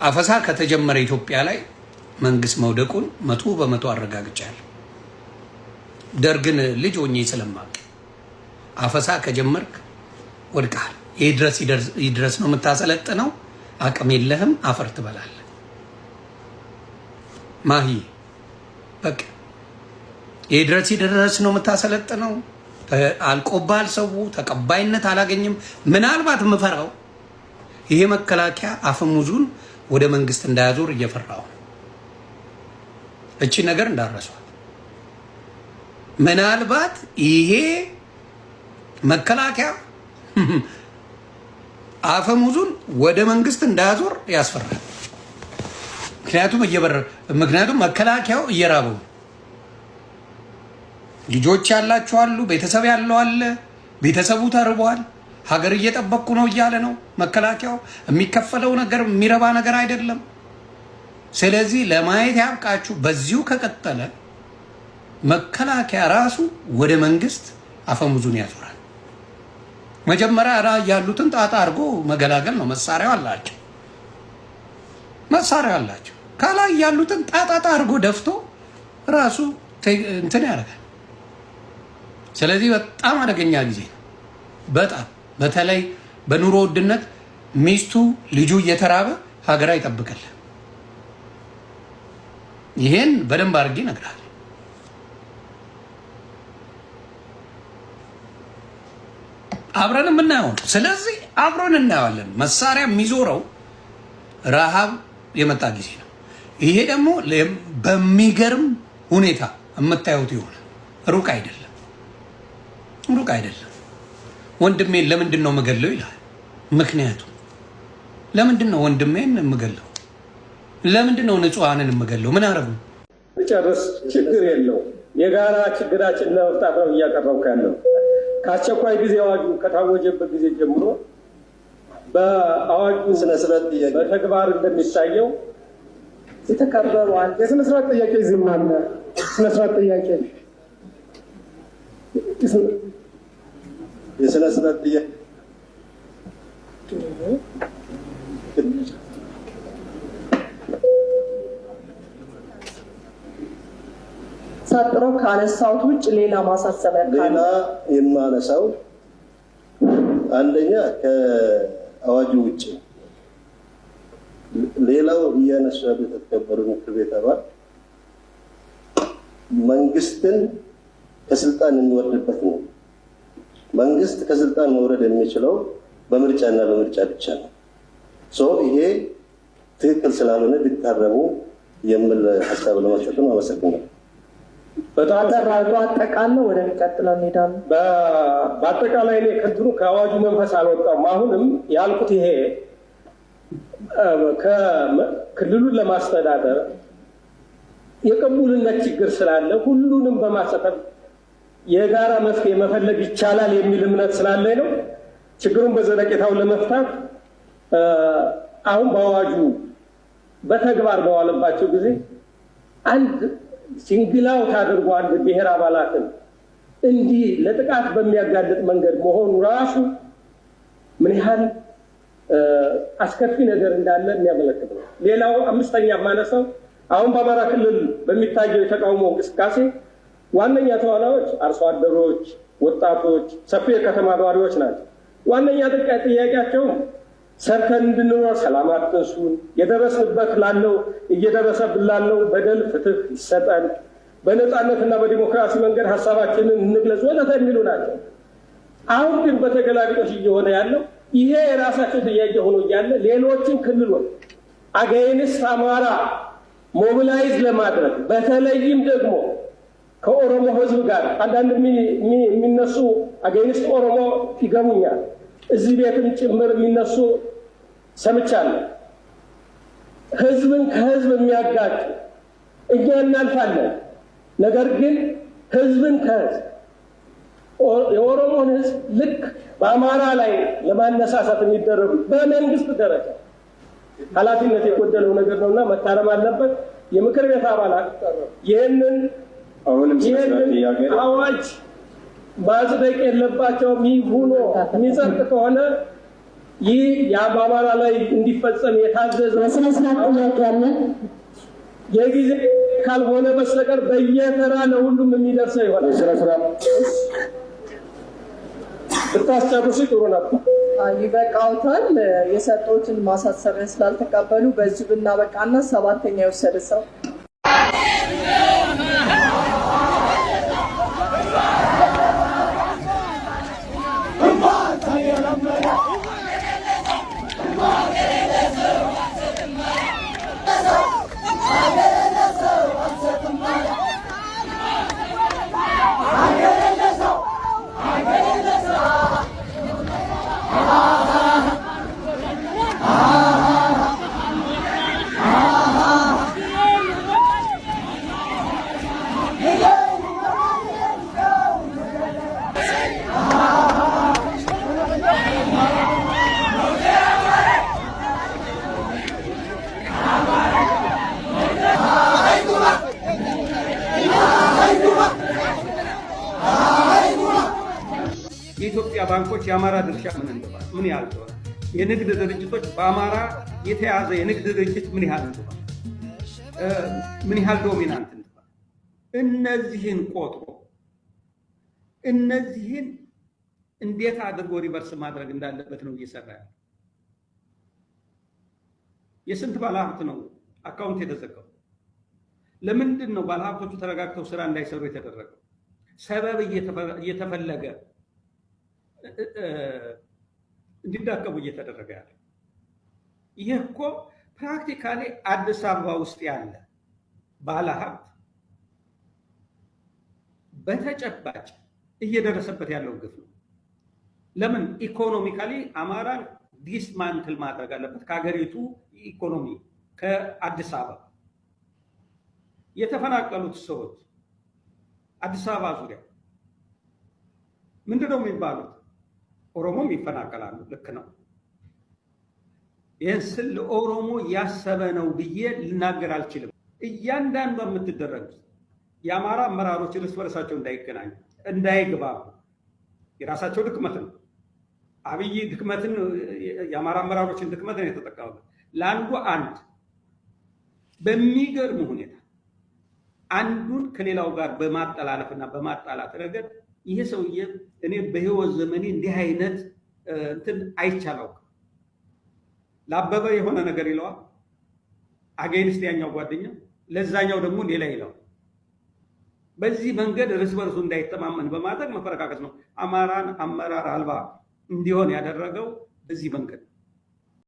አፈሳ ከተጀመረ ኢትዮጵያ ላይ መንግስት መውደቁን 100% አረጋግጫለሁ። ደርግን ልጅ ሆኜ ስለማቅ አፈሳ ከጀመርክ ወድቃል። ይድረስ ነው የምታሰለጥነው። አቅም የለህም፣ አፈር ትበላለህ። ማሂ በቃ ይድረስ ነው የምታሰለጥነው። አልቆባል። ሰው ተቀባይነት አላገኝም። ምናልባት የምፈራው ይሄ መከላከያ አፈሙዙን ወደ መንግስት እንዳያዞር እየፈራው ነው። እቺ ነገር እንዳረሷት ምናልባት ይሄ መከላከያ አፈሙዙን ወደ መንግስት እንዳያዞር ያስፈራል። ምክንያቱም መከላከያው እየራበው ልጆች ያላቸው አሉ፣ ቤተሰብ ያለው አለ፣ ቤተሰቡ ተርቧል። ሀገር እየጠበቅኩ ነው እያለ ነው መከላከያው። የሚከፈለው ነገር የሚረባ ነገር አይደለም። ስለዚህ ለማየት ያብቃችሁ። በዚሁ ከቀጠለ መከላከያ ራሱ ወደ መንግስት አፈሙዙን ያዞራል። መጀመሪያ ያሉትን ጣጣ አድርጎ መገላገል ነው። መሳሪያው አላቸው። ከላይ ያሉትን ጣጣ አድርጎ ደፍቶ ራሱ እንትን ያደርጋል። ስለዚህ በጣም አደገኛ ጊዜ ነው። በጣም በተለይ በኑሮ ውድነት ሚስቱ ልጁ እየተራበ ሀገር አይጠብቅል። ይሄን በደንብ አድርጌ እነግርሃለሁ። አብረን የምናየው ነው። ስለዚህ አብረን እናየዋለን። መሳሪያ የሚዞረው ረሃብ የመጣ ጊዜ ነው። ይሄ ደግሞ በሚገርም ሁኔታ የምታዩት ይሆናል። ሩቅ አይደለም። ወንድሜን ለምንድን ነው የምገለው ይላል። ምክንያቱም ለምንድን ነው ወንድሜን የምገለው? ለምንድን ነው ንጹሐንን የምገለው? ምን አረጉ? ጨርስ፣ ችግር የለው። የጋራ ችግራችን ለመፍታት ነው እያቀረብኩ ያለው። ከአስቸኳይ ጊዜ አዋጁ ከታወጀበት ጊዜ ጀምሮ በአዋጁ ስነስርዓት በተግባር እንደሚታየው የተከበረዋል የስነስርዓት ጥያቄ ዝማለ ስነስርዓት ጥያቄ የስነስርዓት ጥያቄ ሳጥሮ ካነሳውት ውጭ ሌላ ማሳሰቢያ ሌላ የማነሳው አንደኛ ከአዋጁ ውጭ ሌላው እያነሱ ያሉት የተከበሩ ምክር ቤት አባል መንግስትን ከስልጣን የሚወርድበት ነው። መንግስት ከስልጣን መውረድ የሚችለው በምርጫና በምርጫ ብቻ ነው። ይሄ ትክክል ስላልሆነ ቢታረሙ የሚል ሀሳብ ለማስቀመጥ ነው። አመሰግናለሁ። በጣም ተራራቱ አጠቃላይ ወደሚቀጥለው እንሄዳለን። በአጠቃላይ እኔ ከእንትኑ ከአዋጁ መንፈስ አልወጣም። አሁንም ያልኩት ይሄ ክልሉን ለማስተዳደር የቅቡልነት ችግር ስላለ ሁሉንም በማሳተፍ የጋራ መፍትሄ መፈለግ ይቻላል የሚል እምነት ስላለኝ ነው። ችግሩን በዘለቄታው ለመፍታት አሁን በአዋጁ በተግባር በዋለባቸው ጊዜ አንድ ሲንግላው ታድርጎ አንድ ብሔር አባላትን እንዲህ ለጥቃት በሚያጋልጥ መንገድ መሆኑ ራሱ ምን ያህል አስከፊ ነገር እንዳለ የሚያመለክት ነው። ሌላው አምስተኛ ማነሳው አሁን በአማራ ክልል በሚታየው የተቃውሞ እንቅስቃሴ ዋነኛ ተዋናዮች አርሶ አደሮች፣ ወጣቶች፣ ሰፊ የከተማ ነዋሪዎች ናቸው። ዋነኛ ጥያቄያቸው ሰርተን እንድንኖር ሰላም አትንሱን፣ የደረስንበት ላለው እየደረሰብን ላለው በደል ፍትህ ይሰጠን፣ በነፃነትና በዲሞክራሲ መንገድ ሀሳባችንን እንግለጽ ወዘተ የሚሉ ናቸው። አሁን ግን በተገላቢጦሽ እየሆነ ያለው ይሄ የራሳቸው ጥያቄ ሆኖ እያለ ሌሎችን ክልሎች አገይንስት አማራ ሞቢላይዝ ለማድረግ በተለይም ደግሞ ከኦሮሞ ህዝብ ጋር አንዳንድ የሚነሱ አገይንስት ኦሮሞ ይገቡኛል እዚህ ቤትም ጭምር የሚነሱ ሰምቻለሁ። ህዝብን ከህዝብ የሚያጋጭ እኛ እናልፋለን። ነገር ግን ህዝብን ከህዝብ የኦሮሞን ህዝብ ልክ በአማራ ላይ ለማነሳሳት የሚደረጉ በመንግስት ደረጃ ኃላፊነት የጎደለው ነገር ነውና መታረም አለበት። የምክር ቤት አባላት ይህንን አዋጅ ማጽደቅ የለባቸውም። ይሁኖ የሚጸድቅ ከሆነ ይህ የአማራ ላይ እንዲፈጸም የታዘዘ በስነ ስርዓት ጥያቄ አለ። የጊዜ ካልሆነ በስተቀር በየተራ ለሁሉም የሚደርሰው ይሆናል። ስነ ስርዓት ብታስጨርሱ ጥሩ ነበር። ይበቃውታል። የሰጡትን ማሳሰቢያ ስላልተቀበሉ በዚህ ብናበቃና ሰባተኛ የወሰደ ሰው የኢትዮጵያ ባንኮች የአማራ ድርሻ ምን ያህል እንደሆነ፣ የንግድ ድርጅቶች በአማራ የተያዘ የንግድ ድርጅት ምን ያህል እንደሆነ፣ ምን ያህል ዶሚናንት እንደሆነ እነዚህን ቆጥሮ እነዚህን እንዴት አድርጎ ሪቨርስ ማድረግ እንዳለበት ነው እየሰራ ያለው። የስንት ባለሀብት ነው አካውንት የተዘጋው? ለምንድን ነው ባለሀብቶቹ ተረጋግተው ስራ እንዳይሰሩ የተደረገው? ሰበብ እየተፈለገ እንዲዳከሙ እየተደረገ ያለ። ይህ እኮ ፕራክቲካሊ አዲስ አበባ ውስጥ ያለ ባለሀብት በተጨባጭ እየደረሰበት ያለው ግፍ ነው። ለምን ኢኮኖሚካሊ አማራን ዲስማንትል ማድረግ አለበት ከሀገሪቱ ኢኮኖሚ፣ ከአዲስ አበባ የተፈናቀሉት ሰዎች አዲስ አበባ ዙሪያ ምንድነው የሚባሉት? ኦሮሞም ይፈናቀላሉ። ልክ ነው። ይህን ስል ለኦሮሞ ያሰበ ነው ብዬ ልናገር አልችልም። እያንዳንዱ የምትደረግ የአማራ አመራሮች እርስ በርሳቸው እንዳይገናኙ፣ እንዳይግባቡ የራሳቸው ድክመት ነው። አብይ ድክመትን የአማራ አመራሮችን ድክመትን የተጠቀሙበት ለአንዱ አንድ በሚገርም ሁኔታ አንዱን ከሌላው ጋር በማጠላለፍና በማጣላት ረገድ ይሄ ሰውዬ እኔ በህይወት ዘመኔ እንዲህ አይነት እንትን አይቻለው። ለአበበ የሆነ ነገር ይለዋል አገይንስት ያኛው ጓደኛ፣ ለዛኛው ደግሞ ሌላ ይለዋል። በዚህ መንገድ እርስ በርሱ እንዳይተማመን በማድረግ መፈረካከስ ነው አማራን አመራር አልባ እንዲሆን ያደረገው በዚህ መንገድ